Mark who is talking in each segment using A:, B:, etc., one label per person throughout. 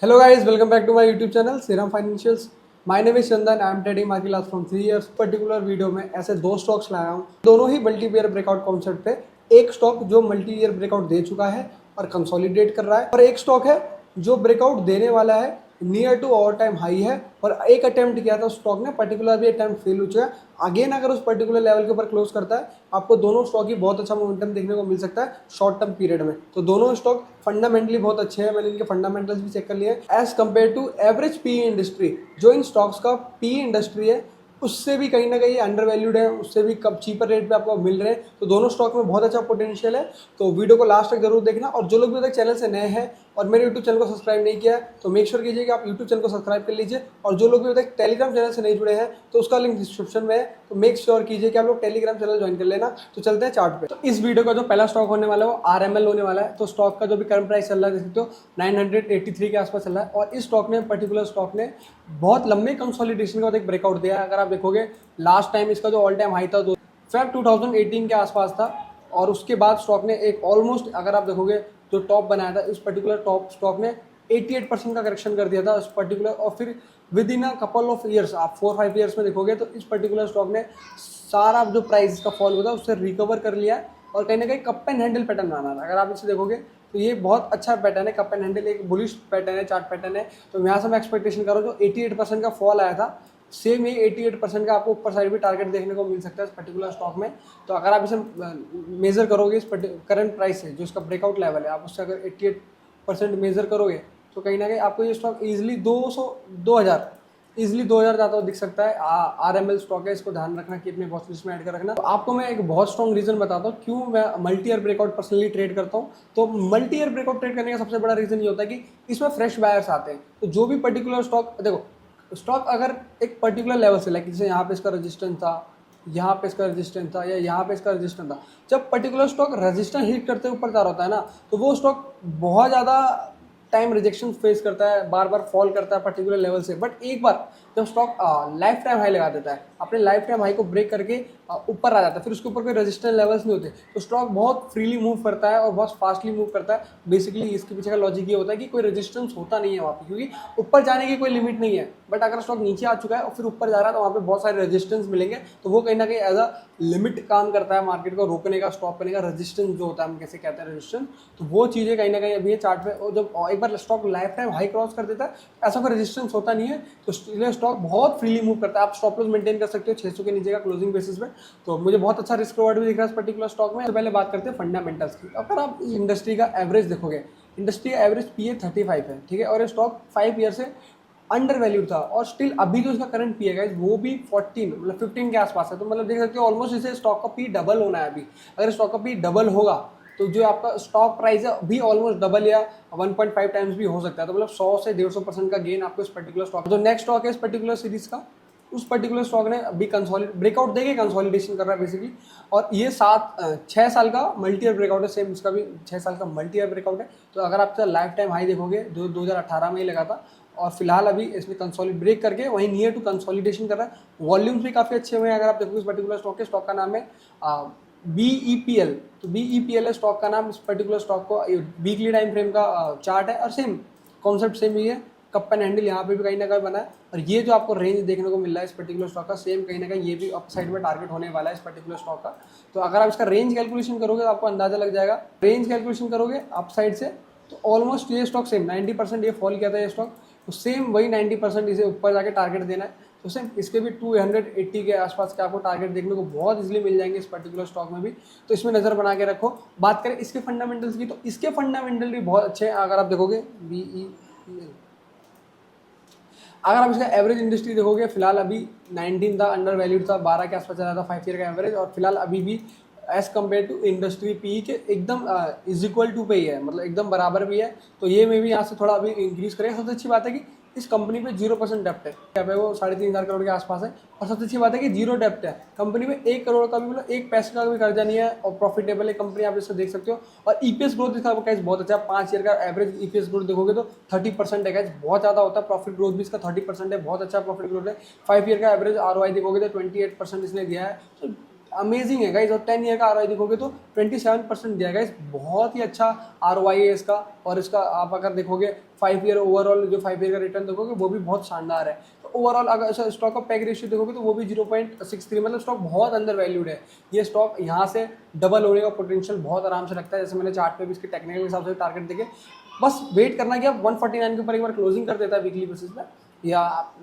A: Hello guys, welcome back to my YouTube channel Seram Financials. My name is Chandan. I am trading market last from 3 years. Particular video में ऐसे दो stocks लाया हूँ, दोनों ही multi year breakout concept पे। एक stock जो multi year breakout दे चुका है और कंसोलिडेट कर रहा है, और एक स्टॉक है जो ब्रेकआउट देने वाला है, near to all time high है। और एक अटेम्प्ट किया था उस स्टॉक ने, पर्टिकुलर भी अटेम्प्ट फेल हो चुका है। अगेन अगर उस पर्टिकुलर लेवल के ऊपर क्लोज करता है, आपको दोनों स्टॉक ही बहुत अच्छा मोमेंटम देखने को मिल सकता है शॉर्ट टर्म पीरियड में। तो दोनों स्टॉक फंडामेंटली बहुत अच्छे हैं, मैंने इनके फंडामेंटल्स भी चेक कर लिए as compare to average P industry. जो इन स्टॉक्स का पी इंडस्ट्री है उससे भी कहीं ना कहीं अंडर वैल्यूड है, उससे भी कब चीपर रेट पे आपको मिल रहे हैं। तो दोनों स्टॉक में बहुत अच्छा पोटेंशियल है। तो वीडियो को लास्ट तक जरूर देखना, और जो लोग भी तक चैनल से नए हैं और मेरे यूट्यूब चैनल को सब्सक्राइब नहीं किया है तो मेक श्योर कीजिए कि आप यूट्यूब चैनल को सब्सक्राइब कर लीजिए। और जो लोग भी तक टेलीग्राम चैनल से नहीं जुड़े हैं तो उसका लिंक डिस्क्रिप्शन में है, तो मेक श्योर कीजिए कि आप लोग टेलीग्राम चैनल ज्वाइन कर लेना। तो चलते हैं चार्ट पे। तो इस वीडियो का जो पहला स्टॉक होने वाला है वो RML होने वाला है। तो स्टॉक का जो भी करंट प्राइस चल रहा है देख सकते हो 983 के आसपास चल रहा है। और इस स्टॉक ने पर्टिकुलर स्टॉक ने बहुत लंबे कंसोलिडेशन के बाद एक ब्रेकआउट दिया है। अगर आप देखोगे लास्ट टाइम इसका जो ऑल टाइम हाई था फेब 2018 के आसपास था, और उसके बाद स्टॉक ने एक ऑलमोस्ट, अगर आप देखोगे जो टॉप बनाया था इस पर्टिकुलर टॉप स्टॉक ने 88% का करेक्शन कर दिया था इस पर्टिकुलर। और फिर with in a couple of years, आप 4-5 ईयर्स में देखोगे तो इस पर्टिकुलर स्टॉक ने सारा जो प्राइस का फॉल हुआ था उससे रिकवर कर लिया और कहीं ना कहीं कप एंड हैंडल पैटर्न बना था। अगर आप इसे देखोगे तो ये बहुत अच्छा पैटर्न है। कप एंड हैंडल एक बुलिश पैटर्न है, चार्ट पैटर्न है। तो यहाँ से मैं एक्सपेक्टेशन कर रहा हूँ जो 88% का फॉल आया था, सेम ये 88% का आपको ऊपर साइड भी टारगेट देखने को मिल सकता है इस पर्टिकुलर स्टॉक में। तो अगर आप इसे मेजर करोगे इस करंट प्राइस से, जो इसका ब्रेकआउट लेवल है, आप उससे अगर 88% मेजर करोगे तो कहीं ना कहीं आपको ये स्टॉक ईजिली 2000 ईजिली 2000 जाता हुआ दिख सकता है। RML स्टॉक है, इसको ध्यान रखना कि अपने वॉच लिस्ट में ऐड कर रखना। तो आपको मैं एक बहुत स्ट्रॉन्ग रीजन बताता हूँ क्यों मैं multi year breakout personally trade करता हूँ। तो मल्टी ईयर ब्रेकआउट ट्रेड करने का सबसे बड़ा रीजन ये होता है कि इसमें फ्रेश बायर्स आते हैं। तो जो भी पर्टिकुलर स्टॉक देखो, स्टॉक अगर एक पर्टिकुलर लेवल से, लाइक जैसे यहाँ पे इसका रेजिस्टेंस था, यहाँ पे इसका रेजिस्टेंस था, या यहाँ पे इसका रेजिस्टेंस था, जब पर्टिकुलर स्टॉक रेजिस्टेंस हिट करते ऊपर जा रहा होता है ना, तो वो स्टॉक बहुत ज़्यादा टाइम रिजेक्शन फेस करता है, बार बार फॉल करता है पर्टिकुलर लेवल से। बट एक बार जब स्टॉक लाइफ टाइम हाई लगा देता है, अपने लाइफ टाइम हाई को ब्रेक करके ऊपर आ जाता है, फिर उसके ऊपर कोई रेजिस्टेंस लेवल्स नहीं होते, तो स्टॉक बहुत फ्रीली मूव करता है और बहुत फास्टली मूव करता है। बेसिकली इसके पीछे का लॉजिक ये होता है कि कोई रेजिस्टेंस होता नहीं है वहाँ पे, क्योंकि ऊपर जाने की कोई लिमिट नहीं है। बट अगर स्टॉक नीचे आ चुका है और फिर ऊपर जा रहा है तो वहाँ पे बहुत सारे रेजिस्टेंस मिलेंगे, तो वो कहीं ना कहीं एज अ लिमिट काम करता है मार्केट को रोकने का, स्टॉप करने का। रेजिस्टेंस जो होता है, हम कैसे कहते हैं रेजिस्टेंस, तो वो चीज़ें कहीं ना कहीं अभी चार्ट पे, और जब एक बार stock life time high cross कर देता है ऐसा कोई रेजिस्टेंस होता नहीं है, तो इसलिए स्टॉक बहुत फ्रीली मूव करता है। आप स्टॉप लॉस मेंटेन कर सकते हो 600 के नीचे का क्लोजिंग बेसिस पे। तो मुझे बहुत अच्छा रिस्क रिवॉर्ड भी दिख रहा है इस पर्टिकुलर स्टॉक में। तो पहले बात करते हैं फंडामेंटल्स की। अगर आप इंडस्ट्री का एवरेज देखोगे, इंडस्ट्री का एवरेज PE 35 है, ठीक है, और ये स्टॉक 5 ईयर से अंडर वैल्यूड था, और स्टिल अभी जो इसका करंट पी है वो भी 14 मतलब 15 के आसपास है। तो मतलब देख सकते हो ऑलमोस्ट इसे स्टॉक का पी डबल होना है अभी। अगर स्टॉक का पी डबल होगा तो जो आपका स्टॉक प्राइस है भी ऑलमोस्ट डबल या 1.5 टाइम्स भी हो सकता है। तो मतलब 100 से 150% का गेन आपको इस पर्टिकुलर स्टॉक, जो नेक्स्ट स्टॉक है इस पर्टिकुलर सीरीज का, उस पर्टिकुलर स्टॉक ने अभी कंसोलिड ब्रेकआउट देके कंसोलिडेशन कर रहा है बेसिकली। और ये 6 साल का मल्टी ईयर ब्रेकआउट है, सेम इसका भी 6 साल का मल्टी ईयर ब्रेकआउट है। तो अगर आप लाइफ टाइम हाई देखोगे जो 2018 में ही लगा था, और फिलहाल अभी इसने कंसोलिड ब्रेक करके वहीं नियर टू कंसोलिडेशन कर रहा है। वॉल्यूम्स भी काफ़ी अच्छे हुए हैं। अगर आप देखोगे इस पर्टिकुलर स्टॉक के, स्टॉक का नाम है BEPL। तो BEPL है स्टॉक का नाम। इस पर्टिकुलर स्टॉक को वीकली टाइम फ्रेम का चार्ट है, और सेम कॉन्सेप्ट सेम ही है। कप एंड हैंडल यहाँ पे भी कहीं ना कहीं बना है, और ये जो आपको रेंज देखने को मिल रहा है इस पर्टिकुलर स्टॉक का, सेम कहीं ना कहीं ये भी अपसाइड में टारगेट होने वाला है इस पर्टिकुलर स्टॉक का। तो अगर आप इसका रेंज कैलकुलेशन करोगे तो आपको अंदाजा लग जाएगा। रेंज कैलकुलेशन करोगे अपसाइड से तो ऑलमोस्ट ये स्टॉक सेम 90% ये फॉल किया था ये स्टॉक, तो सेम वही 90% इसे ऊपर जाके टारगेट देना है। तो सेम इसके भी 280 के आसपास के आपको टारगेट देखने को बहुत इजीली मिल जाएंगे इस पर्टिकुलर स्टॉक में भी। तो इसमें नज़र बना के रखो। बात करें इसके फंडामेंटल्स की, तो इसके फंडामेंटल भी बहुत अच्छे हैं। अगर आप देखोगे BEPL, अगर आप इसका एवरेज इंडस्ट्री देखोगे, फिलहाल अभी 19 था, अंडर वैल्यूड था, 12 के आसपास चला था 5 ईयर का एवरेज, और फिलहाल अभी भी as compare to industry P के एकदम इज इक्वल टू पे ही है, मतलब एकदम बराबर भी है। तो ये में भी यहाँ से थोड़ा अभी इंक्रीज करेगा। सबसे अच्छी बात है कि इस कंपनी पे 0% डेप्ट है, क्या पे वो 3,500 करोड़ के आसपास है। और सबसे अच्छी बात है कि 0 डेप्ट है कंपनी में, 1 करोड़ का भी मतलब 1 पैसे का भी कर्जा नहीं है, और प्रॉफिटेबल है कंपनी, आप इसको देख सकते हो। और EPS ग्रोथ इसका गाइस बहुत अच्छा है। 5 ईयर का एवरेज EPS ग्रोथ देखोगे तो 30% है गाइस, बहुत ज़्यादा होता है। प्रॉफिट ग्रोथ भी इसका 30% है, बहुत अच्छा प्रॉफिट ग्रोथ है। 5 ईयर का एवरेज ROI देखोगे तो 28% इसने दिया है। तो अमेजिंग है गाइस। और 10 ईयर का आरओआई देखोगे तो 27% दिया है गाइस, बहुत ही अच्छा आरओआई है इसका। और इसका आप अगर देखोगे 5 ईयर ओवरऑल, जो 5 ईयर का रिटर्न देखोगे वो भी बहुत शानदार है। तो ओवरऑल अगर स्टॉक का पैक रेशियो देखोगे तो वो भी 0.63, मतलब स्टॉक बहुत अंडर वैल्यूड है। ये स्टॉक यहाँ से डबल होने का पोटेंशियल बहुत आराम से लगता है। जैसे मैंने चार्ट पे भी इसके टेक्निकल हिसाब से टारगेट देखे, बस वेट करना कि आप 149 के ऊपर एक बार क्लोजिंग कर देता है वीकली बेसिस पे, या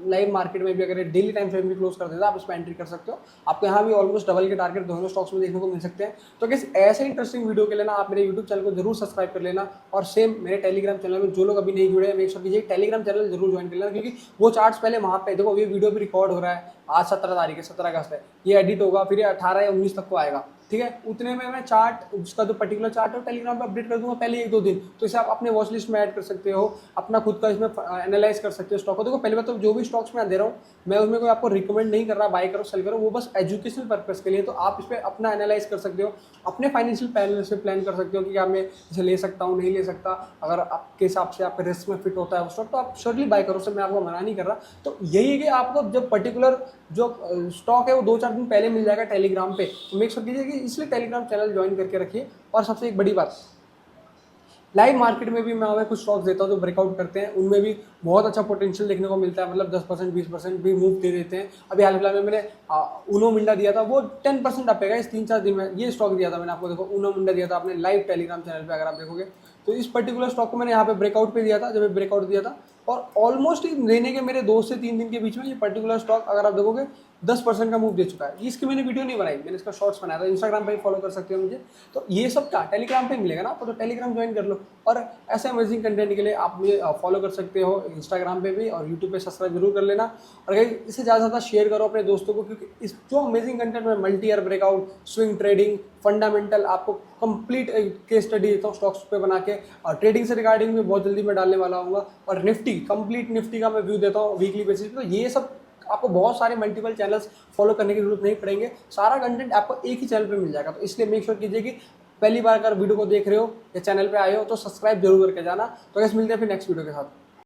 A: लाइव मार्केट में भी अगर डेली टाइम फ्रेम भी क्लोज कर देता है आप इसमें एंट्री कर सकते हो। आपको यहाँ भी ऑलमोस्ट डबल के टारगेट दोनों स्टॉक्स में देखने को मिल सकते हैं। तो किस ऐसे इंटरेस्टिंग वीडियो के लिए ना आप मेरे यूट्यूब चैनल को जरूर सब्सक्राइब कर लेना। और सेम मेरे टेलीग्राम चैनल में जो लोग अभी नहीं जुड़े हैं, मेक श्योर कीजिए टेलीग्राम चैनल जरूर ज्वाइन कर लेना, क्योंकि वो चार्ट्स पहले वहाँ पे देखो। ये वीडियो भी रिकॉर्ड हो रहा है आज 17 तारीख है, 17 अगस्त है, ये एडिट होगा फिर 18 या 19 तक को आएगा, ठीक है। उतने में मैं चार्ट, उसका जो पर्टिकुलर चार्ट है टेलीग्राम पे अपडेट कर दूंगा पहले 1-2 दिन। तो इसे आप अपने वॉच लिस्ट में ऐड कर सकते हो, अपना खुद का इसमें एनालाइज कर सकते हो स्टॉक को। देखो पहले बात तो जो भी स्टॉक्स मैं दे रहा हूँ, मैं उसमें कोई आपको रिकमेंड नहीं कर रहा बाय करो सेल करो, वो बस एजुकेशनल पर्पस के लिए। तो आप इस पर अपना एनालाइज कर सकते हो, अपने फाइनेंशियल प्लान से प्लान कर सकते हो कि क्या मैं इसे ले सकता हूँ नहीं ले सकता। अगर आपके हिसाब से आपके रिस्क में फिट होता है वो स्टॉक तो आप श्योरली बाय करो, उससे मैं आपको मना नहीं कर रहा। तो यही है कि आपको जब पर्टिकुलर जो स्टॉक है वो 2-4 दिन पहले मिल जाएगा टेलीग्राम पे, तो मेक श्योर कीजिए कि इसलिए टेलीग्राम चैनल ज्वाइन करके रखिए। और सबसे एक बड़ी बात, लाइव मार्केट में भी मैं हमें कुछ स्टॉक्स देता हूँ जो ब्रेकआउट करते हैं, उनमें भी बहुत अच्छा पोटेंशियल देखने को मिलता है। मतलब 10% 20% भी मूव दे देते हैं। अभी हाल फिलहाल में मैंने उनो मिंडा दिया था, वो 10% अपेगा इस 3-4 दिन में। ये स्टॉक दिया था मैंने आपको, देखो उनो मिंडा दिया था आपने लाइव टेलीग्राम चैनल पे, अगर आप देखोगे तो इस पर्टिकुलर स्टॉक को मैंने यहाँ पे ब्रेकआउट पे दिया था, जब ब्रेकआउट दिया था। और ऑलमोस्ट लेने के मेरे 2 से 3 दिन के बीच में ये पर्टिकुलर स्टॉक अगर आप देखोगे 10% का मूव दे चुका है। इसकी मैंने वीडियो नहीं बनाई, मैंने इसका शॉर्ट्स बनाया था, इंस्टाग्राम पे ही फॉलो कर सकते हो मुझे। तो ये सब क्या टेलीग्राम पे मिलेगा ना आपको, तो टेलीग्राम ज्वाइन कर लो। और ऐसे अमेजिंग कंटेंट के लिए आप मुझे फॉलो कर सकते हो इंस्टाग्राम पे भी, और यूट्यूब पे सब्सक्राइब जरूर कर लेना। और इसे ज़्यादा से ज़्यादा शेयर करो अपने दोस्तों को, क्योंकि इस जो अमेजिंग कंटेंट में multi year breakout, swing trading, fundamental, आपको कंप्लीट केस स्टडी देता हूँ स्टॉक्स पे बना के। और ट्रेडिंग से रिगार्डिंग भी बहुत जल्दी मैं डालने वाला हूँ। और निफ्टी, कंप्लीट निफ्टी का मैं व्यू देता हूँ वीकली बेसिस पे। तो ये सब आपको बहुत सारे मल्टीपल चैनल्स फॉलो करने की जरूरत नहीं पड़ेंगे, सारा कंटेंट आपको एक ही चैनल पे मिल जाएगा। तो इसलिए मेक श्योर कीजिए कि पहली बार अगर वीडियो को देख रहे हो या चैनल पे आए हो तो सब्सक्राइब जरूर करके जाना। तो कैसे मिलते हैं फिर नेक्स्ट वीडियो के साथ।